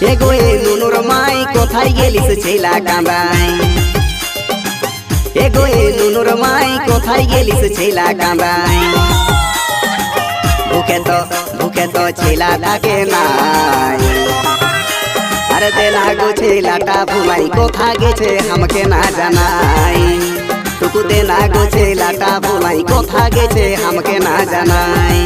এগো এ নুনুর মাই কোথায় গেলিস ছেলা কাঁদাই এগো এ নুনুর মাই কোথায় গেলিস ছেলা কাঁদাই বুকে তো ছেলা থাকে নাই আরে দেনা গো ছেলাটা ভুলাই কোথা গেছে আমাকে না জানাই টুকু দেনা গো ছেলাটা ভুলাই কোথা গেছে আমাকে না জানাই